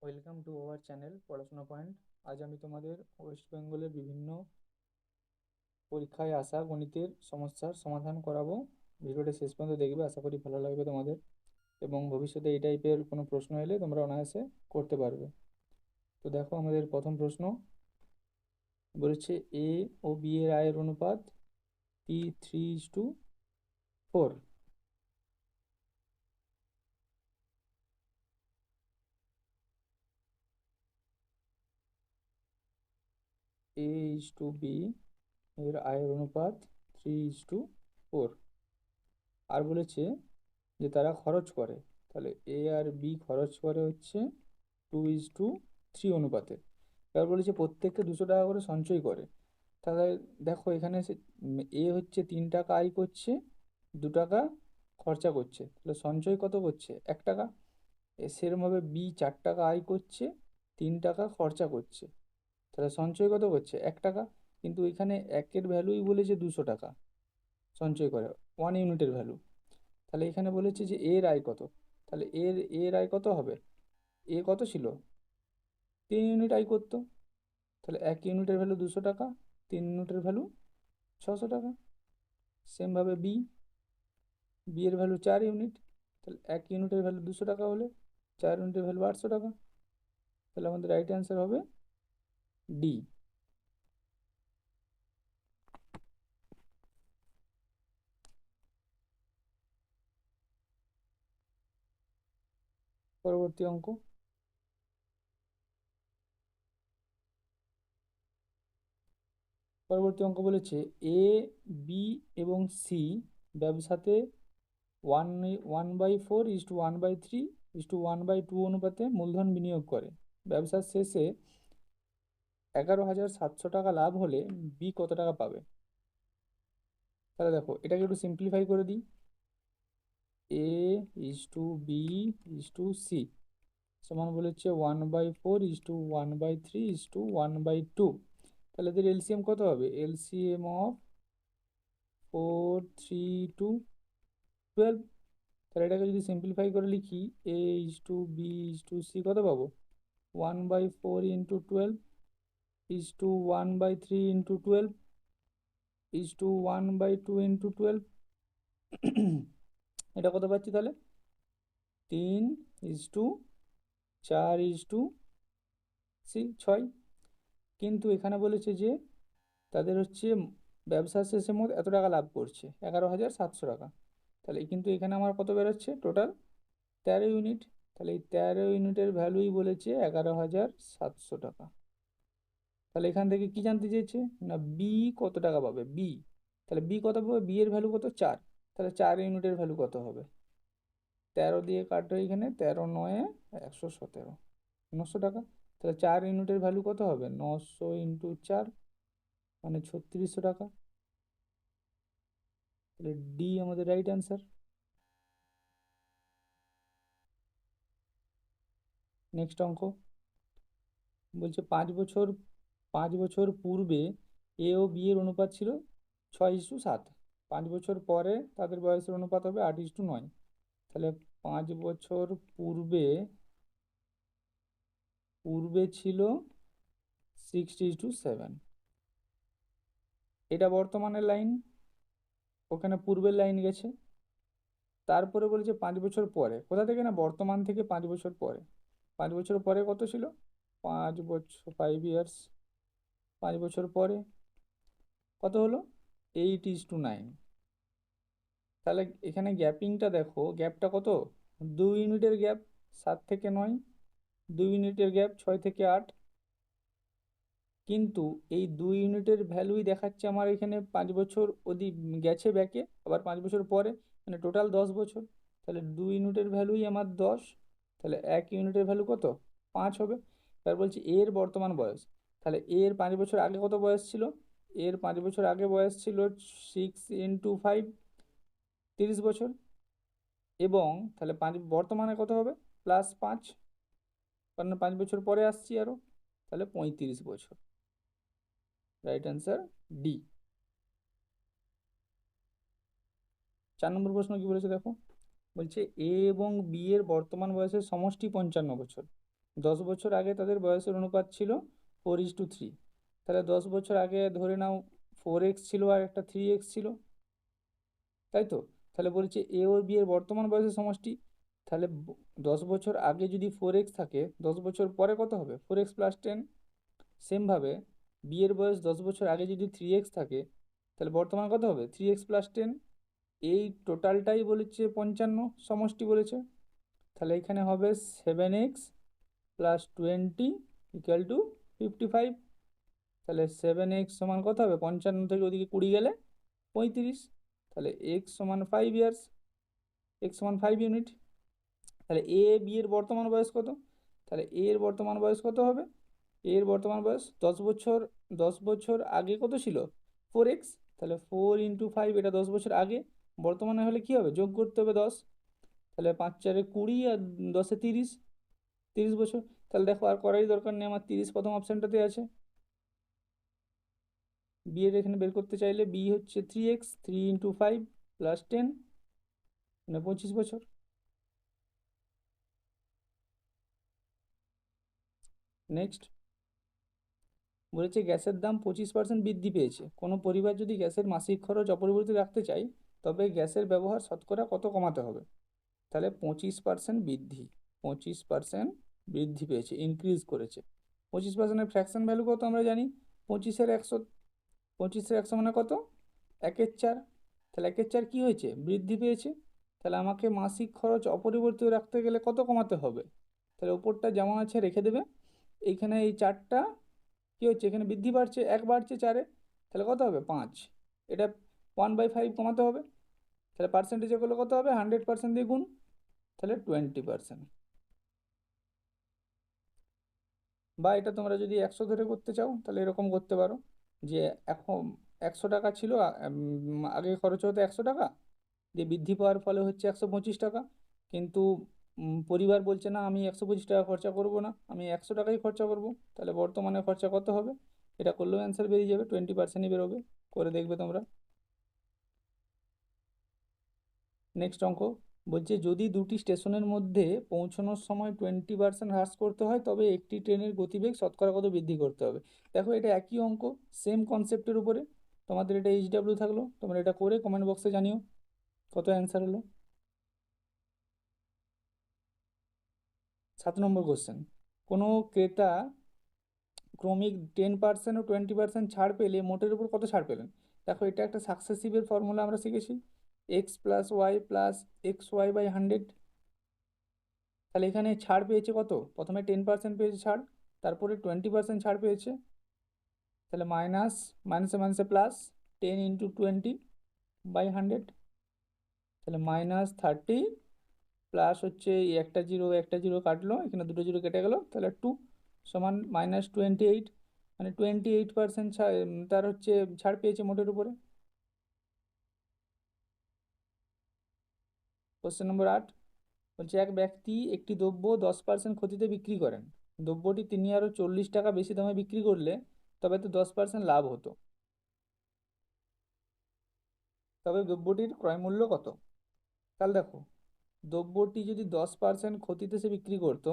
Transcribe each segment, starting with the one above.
Welcome to our channel পড়াশোনা point. আজ আমি তোমাদের ওয়েস্ট বেঙ্গলের বিভিন্ন পরীক্ষায় আসা গণিতের সমস্যার সমাধান করাবো। ভিডিওটা শেষ পর্যন্ত দেখবে, আশা করি ভালো লাগবে তোমাদের, এবং ভবিষ্যতে এই টাইপের কোনো প্রশ্ন এলে তোমরা অনায়াসে করতে পারবে। তো দেখো, আমাদের প্রথম প্রশ্ন বলেছে এ ও বি এর আয়ের অনুপাত P3:4। A:B এর আয়ের অনুপাত 3:4। আর বলেছে যে তারা খরচ করে, তাহলে এ আর বি খরচ করে হচ্ছে 2:3 অনুপাতে। এবার বলেছে প্রত্যেককে 200 টাকা করে সঞ্চয় করে। তাহলে দেখো এখানে এ হচ্ছে 3 টাকা আয় করছে, 2 টাকা খরচা করছে, তাহলে সঞ্চয় কত করছে? 1 টাকা। সেরকমভাবে বি 4 টাকা আয় করছে, 3 টাকা খরচা করছে, তাহলে সঞ্চয় কত করছে? 1 টাকা। কিন্তু এখানে একের ভ্যালুই বলেছে 200 টাকা সঞ্চয় করে, 1 ইউনিটের ভ্যালু। তাহলে এখানে বলেছে যে এর আয় কত, তাহলে এর আয় কত হবে? এ কত ছিল? 3 ইউনিট আয় করতো, তাহলে 1 ইউনিটের ভ্যালু 200 টাকা, 3 ইউনিটের ভ্যালু 600 টাকা। সেমভাবে বি এর ভ্যালু 4 ইউনিট, তাহলে 1 ইউনিটের ভ্যালু 200 টাকা হলে 4 ইউনিটের ভ্যালু 800 টাকা। তাহলে আমাদের রাইট অ্যান্সার হবে ডি। পরবর্তী অঙ্ক। পরবর্তী অঙ্ক বলেছে এ, বি এবং সি ব্যবসাতে 1:1/4:1/3:1/2 অনুপাতে মূলধন বিনিয়োগ করে। ব্যবসার শেষে 11,700 টাকা লাভ হলে বি কত টাকা পাবে? তাহলে দেখো এটাকে একটু সিম্পলিফাই করে দিই। A:B:C সমান বলেছে 1/4:1/3:1/2। তাহলে এদের এলসিএম কত হবে? LCM of 4, 3, 2, 12। তাহলে এটাকে যদি সিম্পলিফাই করে লিখি, A:B:C কত পাবো? 1/4 × 12 1/3 × 12 এটা কত পাচ্ছি তাহলে? 3:4:6। কিন্তু এখানে বলেছে যে তাদের হচ্ছে ব্যবসার শেষে মোট এত টাকা লাভ করছে, 11,700 টাকা। তাহলে কিন্তু এখানে আমার কত বেরোচ্ছে টোটাল? 13 ইউনিট। তাহলে এই 13 ইউনিটের ভ্যালুই বলেছে 11,700 টাকা। তাহলে এখান থেকে কি জানতে চেয়েছে? না বি কত টাকা পাবে, বি। তাহলে বি কত পাবে? বি এর ভ্যালু কত? 4। তাহলে 4 ইউনিটের ভ্যালু কত হবে? 13 দিয়ে কাটো, এখানে 13×9 = 117, 900 টাকা। তাহলে 4 ইউনিটের ভ্যালু কত হবে? 900 × 4 মানে 3600 টাকা। তাহলে ডি আমাদের রাইট অ্যান্সার। নেক্সট অঙ্ক বলছে 5 বছর পূর্বে এ ও বি এর অনুপাত ছিল 6:7। 5 বছর পরে তাদের বয়সের অনুপাত হবে 8:9। তাহলে 5 বছর পূর্বে পূর্বে ছিল 6:7। এটা বর্তমানের লাইন, ওখানে পূর্বের লাইন গেছে। তারপরে বলেছে 5 বছর পরে, কোথা থেকে? না বর্তমান থেকে 5 বছর পরে। 5 বছর পরে কত ছিল? 5 বছর, 5 ইয়ার্স। 5 বছর পরে কত হলো? 8:9। তাহলে এখানে গ্যাপিংটা দেখো, গ্যাপটা কত? 2 ইউনিটের গ্যাপ। 7 থেকে 9, 2 ইউনিটের গ্যাপ 6 থেকে 8। কিন্তু এই 2 ইউনিটের ভ্যালুই দেখাচ্ছে আমার এখানে 5 বছর ওদিক গেছে ব্যাকে, আবার 5 বছর পরে, মানে টোটাল 10 বছর। তাহলে 2 ইউনিটের ভ্যালুই আমার 10। তাহলে 1 ইউনিটের ভ্যালু কত? 5 হবে। তার বলছি এর বর্তমান বয়স। তাহলে এর 5 বছর আগে কত বয়স ছিল? এর 5 বছর আগে বয়স ছিল 6 × 5, 30 বছর। এবং তাহলে বর্তমানে কত হবে? +5, কারণ 5 বছর পরে আসছি আরো। তাহলে 35 বছর। Right answer D. 4 নম্বর প্রশ্ন কি বলেছে দেখো। বলছে এ এবং বি এর বর্তমান বয়সের সমষ্টি 55 বছর। 10 বছর আগে তাদের বয়সের অনুপাত ছিল 4:3। তাহলে 10 বছর আগে ধরে নাও 4x ছিল আর একটা 3x ছিল, তাই তো? তাহলে বলছে এ ও বি এর বর্তমান বয়সের সমষ্টি। তাহলে 10 বছর আগে যদি 4x থাকে, 10 বছর পরে কত হবে? 4x+10। সেমভাবে বি এর বয়স 10 বছর আগে যদি 3x থাকে, তাহলে বর্তমান কত হবে? 3x+10। এই টোটালটাই বলেছে 55 সমষ্টি বলেছে। তাহলে এখানে হবে 7x+20 = 55। তাহলে 7x সমান কত হবে? 55 থেকে ওদিকে 20 গেলে 35। তাহলে x সমান 5 ইয়ার্স, x সমান 5 ইউনিট। তাহলে এ বি এর বর্তমান বয়স কত? তাহলে এ এর বর্তমান বয়স কত হবে? এ এর বর্তমান বয়স 10 বছর, 10 বছর আগে কত ছিল? 4x। তাহলে 4 × 5, এটা 10 বছর আগে। বর্তমানে হলে কি হবে? যোগ করতে হবে 10। তাহলে 5 × 4 = 20 আর 10 × 30, 30 বছর। তাহলে দেখো আর করারই দরকার নেই, আমার 30 প্রথম অপশানটাতে আছে। বি এর এখানে বের করতে চাইলে বি হচ্ছে 3x, 3 × 5 + 10 মানে 25 বছর। নেক্সট বলেছে গ্যাসের দাম 25% বৃদ্ধি পেয়েছে। কোনো পরিবার যদি গ্যাসের মাসিক খরচ অপরিবর্তিত রাখতে চায়, তবে গ্যাসের ব্যবহার শতকরা কত কমাতে হবে? তাহলে 25% বৃদ্ধি, 25% বৃদ্ধি পেয়েছে, ইনক্রিজ করেছে। 25%-এর ফ্র্যাকশন ভ্যালু কত আমরা জানি? 25/100। 25/100 মানে কত? 1/4। তাহলে 1/4 কী হয়েছে? বৃদ্ধি পেয়েছে। তাহলে আমাকে মাসিক খরচ অপরিবর্তিত রাখতে গেলে কত কমাতে হবে? তাহলে ওপরটা যেমন আছে রেখে দেবে। এইখানে এই 4টা কী হচ্ছে? এখানে বৃদ্ধি বাড়ছে, 1 বাড়ছে 4-এ। তাহলে কত হবে? 5। এটা 1/5 কমাতে হবে। তাহলে পার্সেন্টেজে করলে কত হবে? 100% দিয়ে গুণ, তাহলে 20%। বা এটা তোমরা যদি 100 ধরে করতে চাও, তাহলে এরকম করতে পারো যে এখন 100 টাকা ছিল, আগে খরচ হতো 100 টাকা, দিয়ে বৃদ্ধি পাওয়ার ফলে হচ্ছে 125 টাকা। কিন্তু পরিবার বলছে না আমি 125 টাকা খরচা করব না, আমি 100 টাকাই খরচা করব। তাহলে বর্তমানে খরচা কত হবে? এটা করলেও অ্যান্সার বেরিয়ে যাবে, 20%ই বেরোবে। করে দেখবে তোমরা। নেক্সট অঙ্ক বলছে যদি দুটি স্টেশনের মধ্যে পৌঁছানোর সময় 20% হ্রাস করতে হয়, তবে একটি ট্রেনের গতিবেগ শতকরা কত বৃদ্ধি করতে হবে? দেখো এটা একই অঙ্ক, সেম কনসেপ্টের উপরে। তোমাদের এটা HW থাকলো, তোমরা এটা করে কমেন্ট বক্সে জানিও কত অ্যান্সার হলো। 7 নম্বর কোশ্চেন, কোনো ক্রেতা ক্রমিক 10% ও 20% ছাড় পেলে মোটের উপর কত ছাড় পেলেন? দেখো এটা একটা সাকসেসিভের ফর্মুলা আমরা শিখেছি, x+y+xy/100। তাহলে এখানে ছাড় পেয়েছে কত? প্রথমে 10% পেয়েছে ছাড়, তারপরে 20% ছাড় পেয়েছে। তাহলে মাইনাস, মাইনাসে মাইনাসে প্লাস, 10 × 20/100। তাহলে -30 প্লাস হচ্ছে এই একটা জিরো একটা জিরো কাটলো, এখানে দুটো জিরো কেটে গেল, তাহলে 2 সমান -28। মানে 28% তার হচ্ছে ছাড় পেয়েছে মোটের উপরে। কোশ্চেন নম্বর 8 বলছে এক ব্যক্তি একটি দ্রব্য 10% ক্ষতিতে বিক্রি করেন। দ্রব্যটি তিনি আরও 40 টাকা বেশি দামে বিক্রি করলে তবে তো 10% লাভ হতো। তবে দ্রব্যটির ক্রয় মূল্য কত? তাহলে দেখো, দ্রব্যটি যদি 10% ক্ষতিতে সে বিক্রি করতো,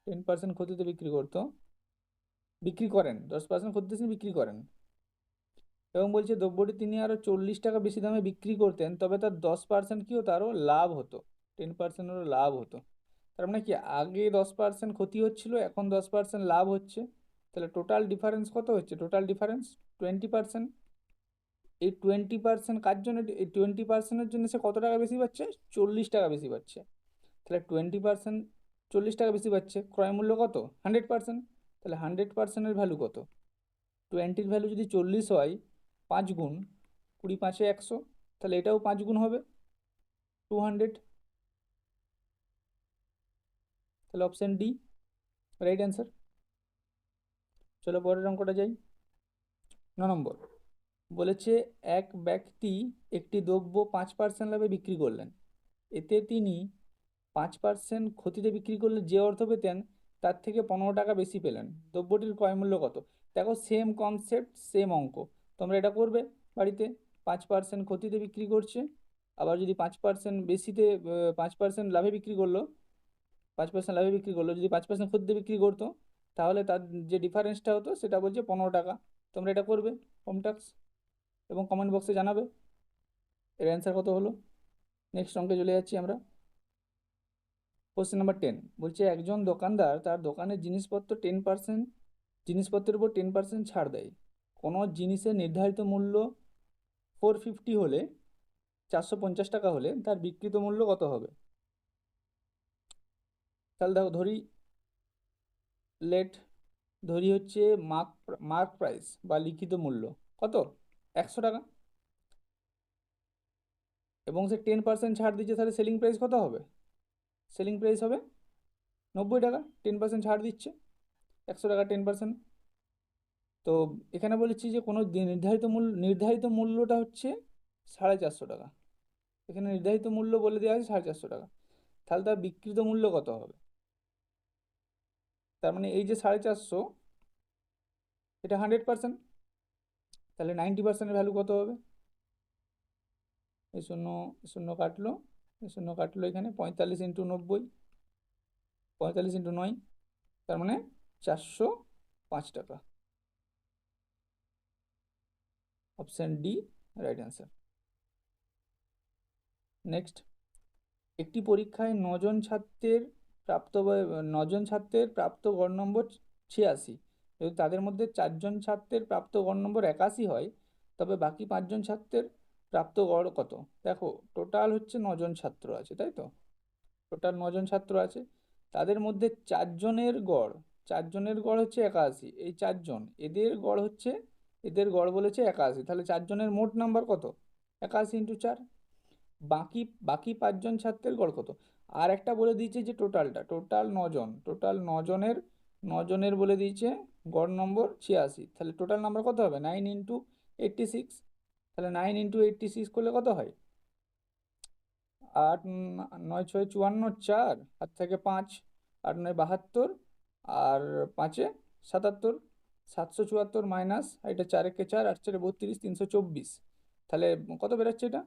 10% ক্ষতিতে বিক্রি করতো, বিক্রি করেন 10% ক্ষতিতে সে বিক্রি করেন, এবং বলছে দ্রব্যটি তিনি আরও 40 টাকা বেশি দামে বিক্রি করতেন, তবে তার 10% কি হতো? আরও লাভ হতো, 10%-এরও লাভ হতো। তার মানে কি, আগে 10% ক্ষতি হচ্ছিল, এখন 10% লাভ হচ্ছে। তাহলে টোটাল ডিফারেন্স কত হচ্ছে? Total difference 20%। এই 20% কার জন্য? এই 20%-এর জন্য সে কত টাকা বেশি পাচ্ছে? 40 টাকা বেশি পাচ্ছে। তাহলে 20% 40 টাকা বেশি পাচ্ছে, ক্রয় মূল্য কত? 100%। তাহলে 100%-এর ভ্যালু কত? 20-র ভ্যালু যদি 40 হয়, 5 গুণ, 20×5=100, তাহলে এটাও 5 গুণ হবে, 200। তাহলে অপশান ডি রাইট অ্যান্সার। চলো পরের অঙ্কটা যাই। 9 নম্বর বলেছে এক ব্যক্তি একটি দ্রব্য 5% লাভে বিক্রি করলেন। এতে তিনি 5% ক্ষতিতে বিক্রি করলে যে অর্থ পেতেন তার থেকে 15 টাকা বেশি পেলেন। দ্রব্যটির ক্রয় মূল্য কত? দেখো সেম কনসেপ্ট, সেম অঙ্ক, তোমরা এটা করবে বাড়িতে। 5% ক্ষতিতে বিক্রি করছে, আবার যদি 5% বেশিতে, 5% লাভে বিক্রি করলো, 5% লাভে বিক্রি করলো, যদি 5% খদ্দে বিক্রি করতো তাহলে তার যে ডিফারেন্সটা হতো সেটা বলছে 15 টাকা। তোমরা এটা করবে হোম টাস্ক এবং কমেন্ট বক্সে জানাবে এর অ্যান্সার কত হলো। নেক্সট অঙ্কে চলে যাচ্ছি আমরা। কোশ্চেন নাম্বার 10 বলছে একজন দোকানদার তার দোকানের জিনিসপত্রের উপর 10% ছাড় দেয়। কোনো জিনিসের নির্ধারিত মূল্য 450 হলে 450 টাকা হলে তার বিক্রিত মূল্য কত হবে? তাহলে দেখো ধরি হচ্ছে মার্ক প্রাইস বা লিখিত মূল্য কত? 100 টাকা। এবং সে 10% ছাড় দিচ্ছে, তাহলে সেলিং প্রাইস কত হবে? সেলিং প্রাইস হবে 90 টাকা। 10% ছাড় দিচ্ছে, 100 টাকা 10%। তো এখানে বলেছি যে কোনো নির্ধারিত মূল্যটা হচ্ছে 450 টাকা। এখানে নির্ধারিত মূল্য বলে দেওয়া আছে 450 টাকা। তাহলে তার বিক্রিত মূল্য কত হবে? তার মানে এই যে 450, এটা 100%, তাহলে 90%-এর ভ্যালু কত হবে? এই শূন্য শূন্য কাটলো, এই শূন্য কাটলো, এখানে 45 ইন্টু 90, 45 ইন্টু 9, তার মানে 405 টাকা। Option D right answer. Next, একটি পরীক্ষায় 9 জন ছাত্রের প্রাপ্ত গড় নম্বর 86। যদি তাদের মধ্যে 4 জন ছাত্রের প্রাপ্ত গড় নম্বর 81 হয়, তবে বাকি 5 জন ছাত্রের প্রাপ্ত গড় কত? দেখো টোটাল হচ্ছে 9 জন ছাত্র আছে, তাই তো? টোটাল 9 জন ছাত্র আছে, তাদের মধ্যে 4 জনের গড় হচ্ছে 81। এই 4 জন, এদের গড় বলেছে 81, তাহলে 4 জনের মোট নাম্বার কত? 81 ইন্টু 4। বাকি বাকি 5 জন ছাত্রের গড় কত? আর একটা বলে দিয়েছে যে টোটাল 9 জন, টোটাল 9 জনের বলে দিয়েছে গড় নম্বর 86, তাহলে টোটাল নাম্বার কত হবে? 9 ইন্টু 86। তাহলে 9 ইন্টু 86 করলে কত হয়? 8 9 6 54, 4 হাত থেকে 5, 8 9 72, আর 5 77, 774 মাইনাস এটা 4 একে 4, 8 4 32, 324। তাহলে কত বেরোচ্ছে এটা?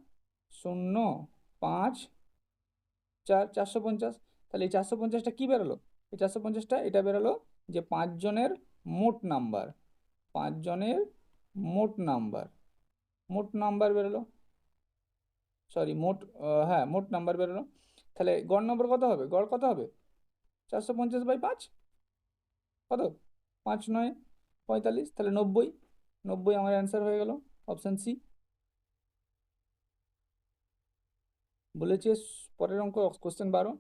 0 5 4, 450। তাহলে এই 450টা কি বেরোলো? এই 450টা এটা বেরোলো যে 5 জনের মোট নাম্বার, 5 জনের মোট নাম্বার বেরোলো। সরি, হ্যাঁ মোট নাম্বার বেরোলো। তাহলে গড় নম্বর কত হবে? গড় কত হবে? 450/5 কত? 5 9 45, তাহলে 90। 90 আমার অ্যান্সার হয়ে গেল, অপশান সি। বলেছে পরের অঙ্ক কোশ্চেন 12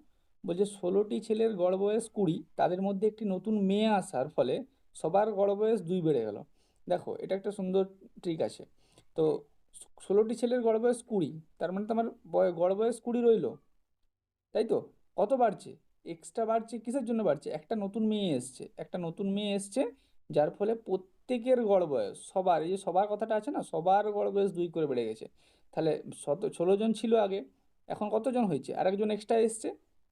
বলছে 16টি ছেলের গড় বয়স 20, তাদের মধ্যে একটি নতুন মেয়ে আসার ফলে সবার গড় বয়স 2 বেড়ে গেল। দেখো এটা একটা সুন্দর ট্রিক আছে। তো 16টি ছেলের গড় বয়স 20, তার মানে তোমার গড় বয়স 20 রইলো, তাই তো? কত বাড়ছে? এক্সট্রা বাড়ছে, কিসের জন্য বাড়ছে? একটা নতুন মেয়ে এসছে, যার ফলে প্রত্যেকের গড় বয়স, এই যে সবার কথাটা আছে না, সবার গড় বয়স 2 করে বেড়ে গেছে। তাহলে 16 জন ছিল আগে, এখন কতজন হয়েছে? আর একজন এক্সট্রা এসছে,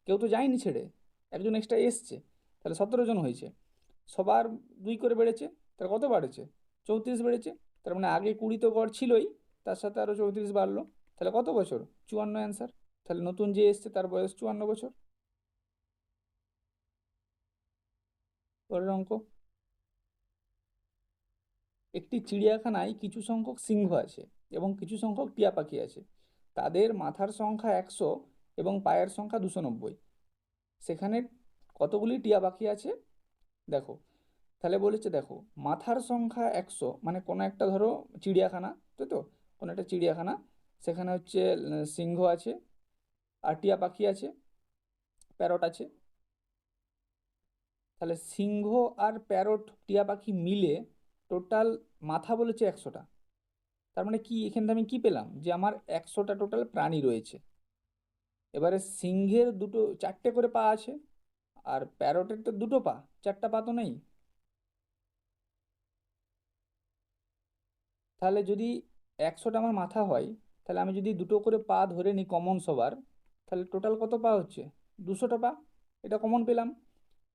কেউ তো যায়নি ছেড়ে, একজন এক্সট্রা এসছে, তাহলে 17 জন হয়েছে। সবার 2 করে বেড়েছে, তাহলে কত বাড়েছে? 34 বেড়েছে। তার মানে আগে 20 তো গড় ছিলই, তার সাথে আরও 34 বাড়লো, তাহলে কত বছর? 54 অ্যান্সার। তাহলে নতুন যে এসছে তার বয়স 54 বছর। পরের অঙ্ক, একটি চিড়িয়াখানায় কিছু সংখ্যক সিংহ আছে এবং কিছু সংখ্যক টিয়া পাখি আছে। তাদের মাথার সংখ্যা 100 এবং পায়ের সংখ্যা 290। সেখানে কতগুলি টিয়া পাখি আছে দেখো। তাহলে বলেছে দেখো মাথার সংখ্যা 100, মানে কোনো একটা ধরো চিড়িয়াখানা, তাই তো? কোনো একটা চিড়িয়াখানা, সেখানে হচ্ছে সিংহ আছে, আর টিয়া পাখি আছে, প্যারট আছে। তাহলে সিংহ আর প্যারট টিয়া পাখি মিলে টোটাল মাথা বলেছে 100টা। তার মানে কি, এখানে আমি কি পেলাম? যে আমার 100টা টোটাল প্রাণী রয়েছে। এবারে সিংহের 4টে করে পা আছে, আর প্যারটের তো 2টো পা, 4টা পা তো নেই। তাহলে যদি 100টা আমার মাথা হয়, তাহলে আমি যদি 2টো করে পা ধরে নিই কমন সবার, তাহলে টোটাল কত পা হচ্ছে? 200টা পা। এটা কমন পেলাম।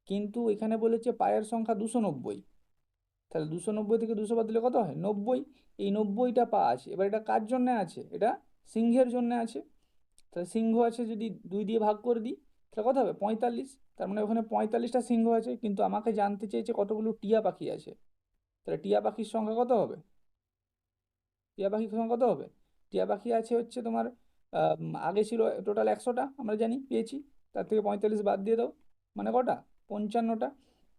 কিন্তু এখানে বলেছে পায়ের সংখ্যা 290, তাহলে 290 থেকে 200 বাদ দিলে কত হয়? 90। এই 90টা পা আছে, এবার এটা কার জন্য আছে? এটা সিংহের জন্য আছে। তাহলে সিংহ আছে, যদি 2 দিয়ে ভাগ করে দিই, তাহলে কত হবে 45। তার মানে ওখানে 45টা সিংহ আছে, কিন্তু আমাকে জানতে চেয়েছে কতগুলো টিয়া পাখি আছে। তাহলে টিয়া পাখির সংখ্যা কত হবে? টিয়া পাখির সংখ্যা কত হবে? টিয়া পাখি আছে হচ্ছে তোমার আগে ছিল টোটাল 100টা, আমরা জানি পেয়েছি। তার থেকে 45 বাদ দিয়ে দাও, মানে কটা? 55টা।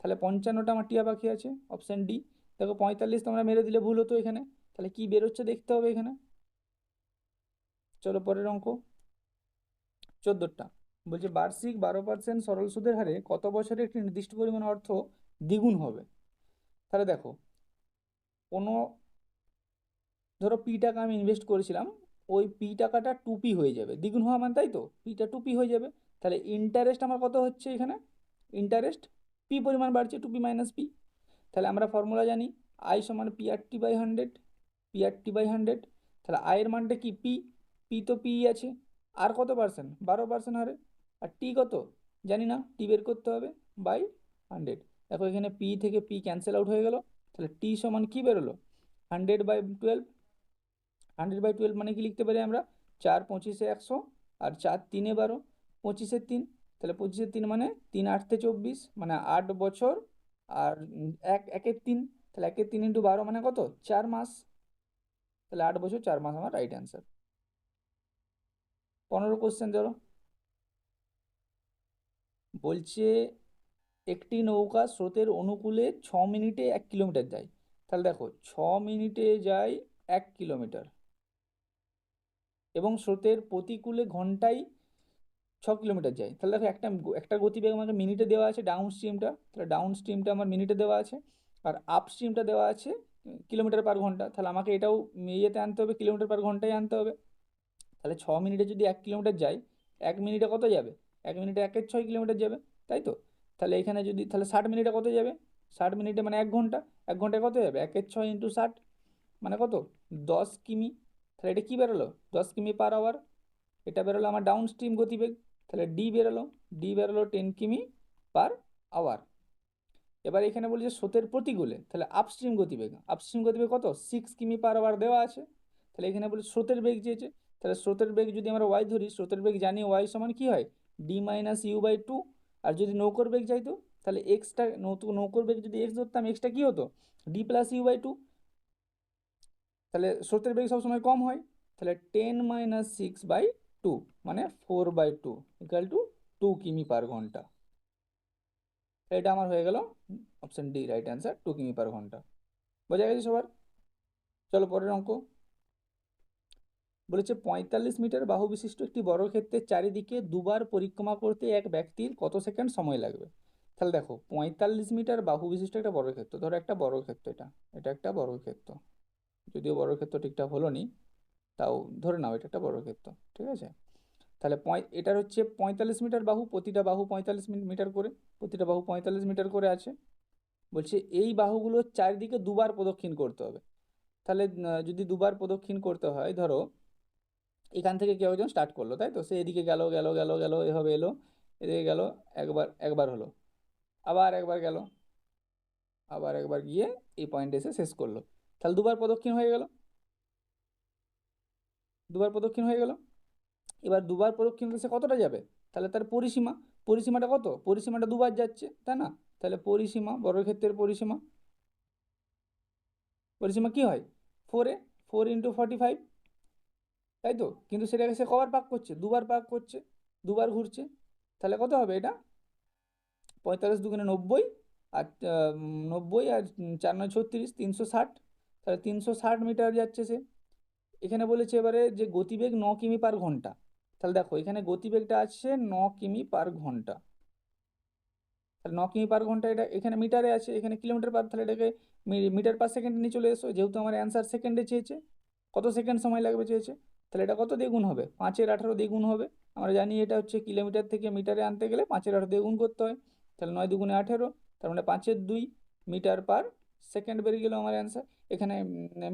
তাহলে 55টা আমার টিয়া পাখি আছে, অপশান ডি। দেখো 45 তোমরা মেরে দিলে ভুল হতো এখানে, তাহলে কি বেরোচ্ছে দেখতে হবে এখানে। চলো পরের অঙ্ক 14টা। বলছে বার্ষিক 12% সরল সুদের হারে কত বছরে একটি নির্দিষ্ট পরিমাণ অর্থ দ্বিগুণ হবে? তাহলে দেখো, কোনো ধরো পি টাকা আমি ইনভেস্ট করেছিলাম, ওই পি টাকাটা টুপি হয়ে যাবে, দ্বিগুণ হওয়া মানে, তাই তো, পিটা টুপি হয়ে যাবে। তাহলে ইন্টারেস্ট আমার কত হচ্ছে এখানে? ইন্টারেস্ট পি পরিমাণ বাড়ছে, টুপি মাইনাস পি। তাহলে আমরা ফর্মুলা জানি, আই সমান P R T by 100, P R T by 100। তাহলে আয়ের মানটা কি? পি, পি তো পি আছে, আর কত পার্সেন্ট? 12% হারে। আর টি কত জানি না, টি বের করতে হবে, বাই 100। দেখো এখানে পি থেকে পি ক্যান্সেল আউট হয়ে গেল, তাহলে টি সমান কি বেরোলো? 100/12। 100/12 মানে কি লিখতে পারি আমরা? 4×25 100, আর 4×3 12, 25-3। তাহলে 25-3 মানে 3×8 24, মানে 8 বছর। আর 1 1-3, তাহলে 1-3 × 12 মানে কত? 4 মাস। তাহলে 8 বছর 4 মাস আমার রাইট অ্যান্সার। 15 কোশ্চেন ধরো। বলছে একটি নৌকা স্রোতের অনুকূলে 6 মিনিটে 1 কিলোমিটার যায়। তাহলে দেখো 6 মিনিটে যায় 1 কিলোমিটার, এবং স্রোতের প্রতিকূলে ঘন্টায় 6 কিলোমিটার যায়। তাহলে দেখো একটা একটা গতিবেগ আমাকে মিনিটে দেওয়া আছে, ডাউন স্ট্রিমটা, তাহলে ডাউন স্ট্রিমটা আমার মিনিটে দেওয়া আছে, আর আপ স্ট্রিমটা দেওয়া আছে কিলোমিটার/ঘন্টা। তাহলে আমাকে এটাও ইয়েতে আনতে হবে, কিলোমিটার/ঘন্টায় আনতে হবে। তাহলে 6 মিনিটে যদি 1 কিলোমিটার যায়, 1 মিনিটে কত যাবে? 1 মিনিটে 1-6 কিলোমিটার যাবে, তাই তো। তাহলে এখানে যদি, তাহলে 60 মিনিটে কত যাবে? 60 মিনিটে মানে 1 ঘন্টা, 1 ঘন্টায় কত যাবে? 1/6 × 60, মানে কত? 10 কিমি। তাহলে এটা কি বেরোলো? 10 কিমি/আওয়ার। এটা বেরোলো আমার ডাউন স্ট্রিম গতিবেগ। তাহলে ডি বেরোলো 10 কিমি/আওয়ার। এবার এখানে বলি যে স্রোতের প্রতিকূলে, তাহলে আপস্ট্রিম গতিবেগ কত? 6 কিমি/আওয়ার দেওয়া আছে। তাহলে এখানে বলি স্রোতের বেগ চেয়েছে, তাহলে স্রোতের বেগ যদি আমরা ওয়াই ধরি, স্রোতের বেগ জানি ওয়াই সমান কি হয়? D - U/2। আর যদি নৌকোর বেগ চাইতো, তাহলে এক্সটা, নৌকোর বেগ যদি এক্স ধরতাম, এক্সটা কি হতো? D+U/2। তাহলে স্রোতের বেগ সবসময় কম হয়, তাহলে 10 - 6/2 মানে 4/2 = 2 কিমি/ঘন্টা। এটা আমার হয়ে গেল অপশন ডি রাইট অ্যান্সার, 2 কিমি/ঘন্টা। বোঝা গেছে সবার? চলো পরের অঙ্ক। বলেছে 45 মিটার বাহু বিশিষ্ট একটি বর্গক্ষেত্রের চারিদিকে দুবার পরিক্রমা করতে এক ব্যক্তির কত সেকেন্ড সময় লাগবে? তাহলে দেখো 45 মিটার বাহু বিশিষ্ট একটা বর্গক্ষেত্র, ধরো একটা বর্গক্ষেত্র, এটা এটা একটা বর্গক্ষেত্র, যদিও বর্গক্ষেত্র ঠিকঠাক হলো নি, তাও ধরে নাও এটা একটা বর্গক্ষেত্র, ঠিক আছে। তাহলে এটার হচ্ছে 45 মিটার বাহু, প্রতিটা বাহু 45 মিটার করে, প্রতিটা বাহু 45 মিটার করে আছে। বলছে এই বাহুগুলোর চারিদিকে দুবার প্রদক্ষিণ করতে হবে। তাহলে যদি দুবার প্রদক্ষিণ করতে হয়, ধরো এখান থেকে কেউ একজন স্টার্ট করলো, তাই তো, সে এদিকে গেল গেল গেল গেল, এভাবে এলো, এদিকে গেল, একবার একবার হলো, আবার একবার গেল, আবার একবার গিয়ে এই পয়েন্টে এসে শেষ করলো। তাহলে দুবার প্রদক্ষিণ হয়ে গেল, দুবার প্রদক্ষিণ হয়ে গেল। এবার দুবার প্রদক্ষিণ সে কতটা যাবে? তাহলে তার পরিসীমা, পরিসীমাটা কত? পরিসীমাটা দুবার যাচ্ছে, তাই না? তাহলে পরিসীমা, বর্গক্ষেত্রের পরিসীমা, পরিসীমা কি হয়? 4 × 45, তাই তো। কিন্তু সেটাকে সে কবার পাক করছে? দুবার পাক করছে, দুবার ঘুরছে। তাহলে কত হবে এটা? 45×2 = 90, আর 90, আর 4×9 = 36, 360। তাহলে 360 মিটার যাচ্ছে সে। এখানে বলেছে এবারে যে গতিবেগ 9 কিমি/ঘন্টা। তাহলে দেখো এখানে গতিবেগটা আছে 9 কিমি/ঘন্টা। তাহলে 9 কিমি/ঘন্টা, এটা এখানে মিটারে আছে, এখানে কিলোমিটার/, তাহলে এটাকে মিটার/সেকেন্ডে নিয়ে চলে এসো, যেহেতু আমার অ্যান্সার সেকেন্ডে চেয়েছে, কত সেকেন্ড সময় লাগবে চেয়েছে। তাহলে এটা কত দিয়ে গুণ হবে? 5-এর 18 দিয়ে গুণ হবে। আমরা জানি এটা হচ্ছে কিলোমিটার থেকে মিটারে আনতে গেলে 5-এর 18 দিয়ে গুণ করতে হয়। তাহলে 9 × 2 = 18, তার মানে 5-এর 2 মিটার/সেকেন্ড বেরিয়ে গেলো আমার অ্যান্সার। এখানে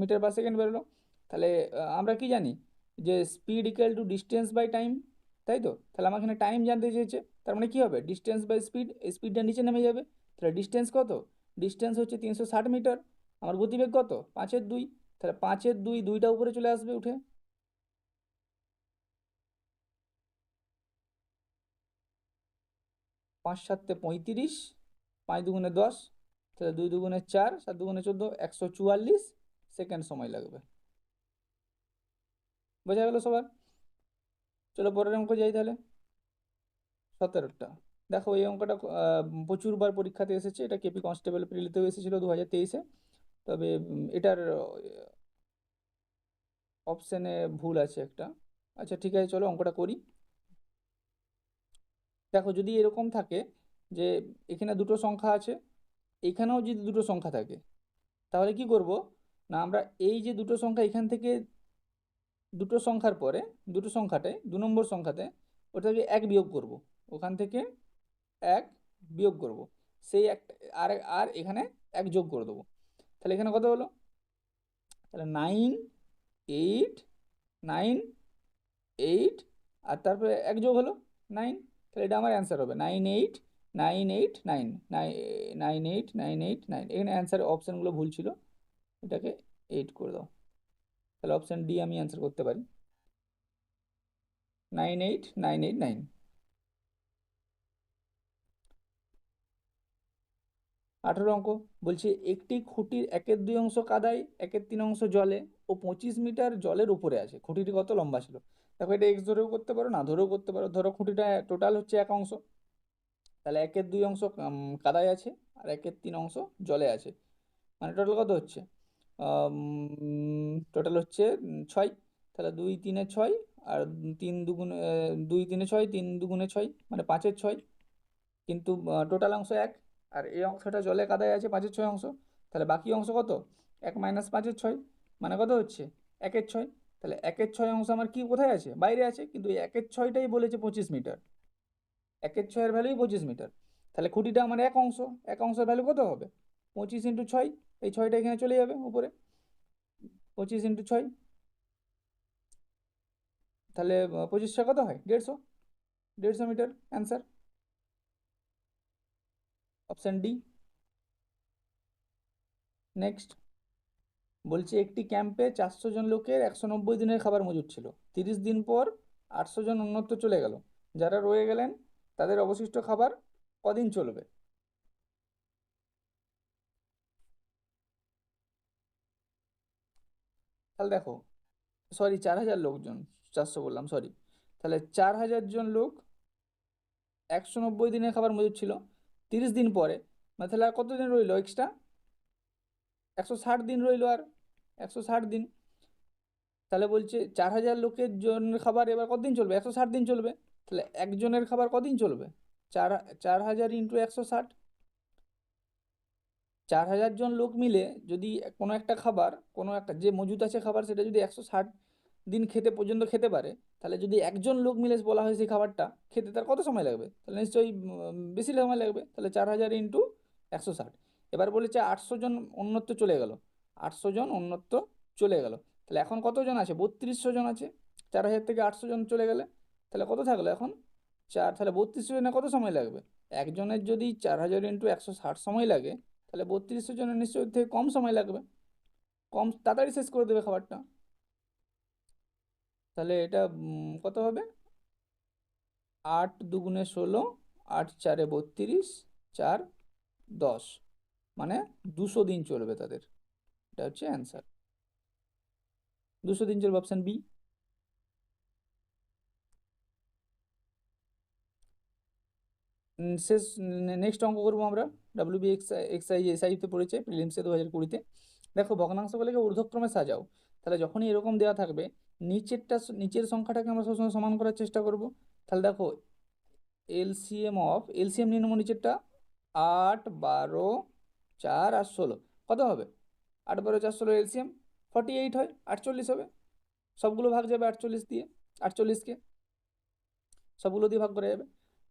মিটার/সেকেন্ড বেরোলো। তাহলে আমরা কি জানি যে স্পিড = ডিস্টেন্স/টাইম, তাই তো। তাহলে আমার এখানে টাইম জানতে চেয়েছে, তার মানে কি হবে? ডিস্টেন্স/স্পিড, স্পিডটা নিচে নেমে যাবে। তাহলে ডিস্টেন্স কত? ডিস্টেন্স হচ্ছে 360 মিটার, আমার গতিবেগ কত? 5-এর 2। তাহলে 5-এর 2, 2টা উপরে চলে আসবে উঠে। 5 7 35, 5 দুগুণে 10, তাহলে 2 দুগুণে 4, 7 দুগুণে 14, 144 সেকেন্ড সময় লাগবে। বোঝা গেল সবার? চলো পরের অঙ্ক যাই তাহলে। 17টা। দেখো এই অঙ্কটা প্রচুরবার পরীক্ষাতে এসেছে, এটা কেপি কনস্টেবল প্রিলিতেও এসেছিল 2023-এ। তবে এটার অপশানে ভুল আছে একটা। আচ্ছা ঠিক আছে, চলো অঙ্কটা করি। দেখো যদি এরকম থাকে যে এখানে দুটো সংখ্যা আছে, এখানেও যদি দুটো সংখ্যা থাকে, তাহলে কি করব না, আমরা এই যে দুটো সংখ্যা এখান থেকে দুটো সংখ্যার পরে দুটো সংখ্যাটায় 2 নম্বর সংখ্যাতে ওটাকে 1 বিয়োগ করব, ওখান থেকে 1 বিয়োগ করব, সেই একটা আর আর এখানে 1 যোগ করে দেবো। তাহলে এখানে কত হলো? তাহলে 9 8 9 8, আর তারপরে 1 যোগ হলো 9। তাহলে এটা আমার অ্যান্সার হবে 9 8 9 8 9 9 8 9 8 9। এখানে অ্যান্সার অপশানগুলো ভুল ছিল, এটাকে 8 করে দাও। তাহলে অপশান ডি আমি অ্যান্সার করতে পারি, 9 8 9 8 9। 18 অঙ্ক বলছে একটি খুঁটির 1/2 অংশ কাদায়, 1/3 অংশ জলে ও 25 মিটার জলের উপরে আছে। খুঁটিটি কত লম্বা ছিল? দেখো এটা এক্স ধরেও করতে পারো, না ধরেও করতে পারো। ধরো খুঁটিটা টোটাল হচ্ছে 1 অংশ, তাহলে 1/2 অংশ কাদায় আছে আর 1/3 অংশ জলে আছে, মানে টোটাল কত হচ্ছে? টোটাল হচ্ছে 6। তাহলে 2 3 6, আর 3 দুগুণে 2 3 6, 3 দুগুণে 6, মানে 5-এর 6। কিন্তু টোটাল অংশ 1, আর এই অংশটা জলে কাদায় আছে 5-এর 6 অংশ। তাহলে বাকি অংশ কত? 1 মাইনাস 5-এর 6, মানে কত হচ্ছে? 1-এর 6। তাহলে 1-এর 6 অংশ আমার কি কোথায় আছে? বাইরে আছে, কিন্তু এই 1-এর 6টাই বলেছে 25 মিটার। 1-এর 6-এর ভ্যালুই 25 মিটার। তাহলে খুঁটিটা আমার 1 অংশ, 1 অংশের ভ্যালু কত হবে? 25 ইন্টু 6, এই 6টা এখানে চলে যাবে উপরে, 25 ইন্টু 6, তাহলে 25টা কত হয়? 150, 150 metre answer, option D. Next বলছে একটি ক্যাম্পে 400 জন লোকের 190 দিনের খাবার মজুদ ছিল। 30 দিন পর 800 জন অন্যত্র চলে গেল, যারা রয়ে গেলেন তাদের অবশিষ্ট খাবার কদিন চলবে? তাহলে দেখো, সরি 4000 লোকজন, 400 বললাম, সরি। তাহলে 4000 জন লোক 190 দিনের খাবার মজুদ ছিল, 30 দিন পরে, মানে তাহলে আর কতদিন রইলো এক্সট্রা? 160 দিন রইলো, আর 160 দিন। তাহলে বলছে 4000 লোকের জন্য খাবার এবার কতদিন চলবে? 160 দিন চলবে। তাহলে একজনের খাবার কদিন চলবে? চার 4000 ইন্টু 160। 4000 জন লোক মিলে যদি কোনো একটা খাবার, কোনো একটা যে মজুদ আছে খাবার, সেটা যদি 160 দিন খেতে পর্যন্ত খেতে পারে, তাহলে যদি একজন লোক মিলে বলা হয় সেই খাবারটা খেতে, তার কত সময় লাগবে? তাহলে নিশ্চয়ই বেশি সময় লাগবে। তাহলে 4000 ইন্টু 160। এবার বলেছে 800 জন অন্যত্র চলে গেল, 800 জন অন্যত্র চলে গেল। তাহলে এখন কতজন আছে? 3200 জন আছে। 4000 থেকে 800 জন চলে গেলে তাহলে কত থাকলো এখন? 4। তাহলে 3200 জনের কত সময় লাগবে? একজনের যদি 4000 ইন্টু 160 সময় লাগে, তাহলে 3200 জনের নিশ্চয়ই থেকে কম সময় লাগবে, কম তাড়াতাড়ি শেষ করে দেবে খাবারটা। তাহলে এটা কত হবে? 8 দুগুণে 16, 8 4-এ 32, 4 10, মানে 200 দিন চলবে তাদের। এটা হচ্ছে অ্যান্সার, 200 দিন চলবে, অপশান বি। শেষ নেক্সট অঙ্ক করবো আমরা। ডাব্লিউবি এক্সাইজ এসআইতে পড়েছে প্রিলিমসে 2020-তে। দেখো ভগ্নাংশগুলোকে ঊর্ধ্বক্রমে সাজাও। তাহলে যখনই এরকম দেওয়া থাকবে, নিচের সংখ্যাটাকে আমরা সবসময় সমান করার চেষ্টা করব। তাহলে দেখো এলসিএম নিয়ে নেবো নিচেরটা, 8 12 4 আর 16 কত হবে? 8 12 4 16 এলসিএম 48 হয়, 48 হবে। সবগুলো ভাগ যাবে 48 দিয়ে, 48কে সবগুলো দিয়ে ভাগ করা যাবে।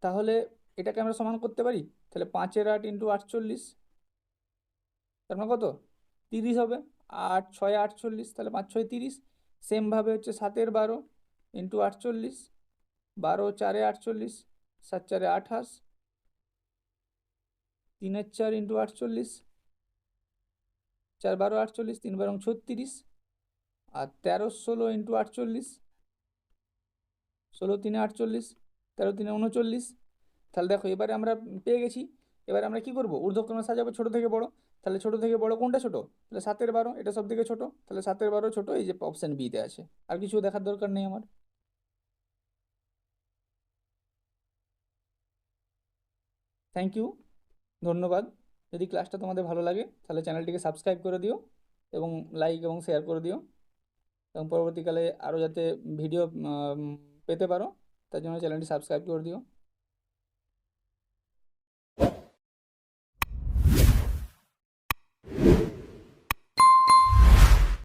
তাহলে এটাকে আমরা সমান করতে পারি। তাহলে 5-এর 8 ইন্টু 48, তার মানে কত? 30 হবে। 8 6 48, তাহলে 5 6 30। সেমভাবে হচ্ছে 7-এর 12 ইন্টু 48, 12 4-এ 48, 7 4-এ 28, 3-এর 4 ইন্টু 48, 4 12 48, 3 12 36, আর 13 16 ইন্টু 48, 16 3-এ 48, 13 3-এ 39। তাহলে দেখো এবারে আমরা পেয়ে গেছি। এবারে আমরা কি করব, ঊর্ধ্বক্রমে সাজাবো ছোট থেকে বড়। তাহলে ছোট থেকে বড় কোনটা ছোট, তাহলে 7/12, এটা সব থেকে ছোট, তাহলে 7/12 ছোট, এই যে অপশন বিতে আছে। আর কিছু দেখার দরকার নেই আমার। থ্যাংক ইউ, ধন্যবাদ। যদি ক্লাসটা তোমাদের ভালো লাগে তাহলে চ্যানেলটিকে সাবস্ক্রাইব করে দিও এবং লাইক এবং শেয়ার করে দিও, এবং পরবর্তীকালে আরও যাতে ভিডিও পেতে পারো তার জন্য চ্যানেলটি সাবস্ক্রাইব করে দিও।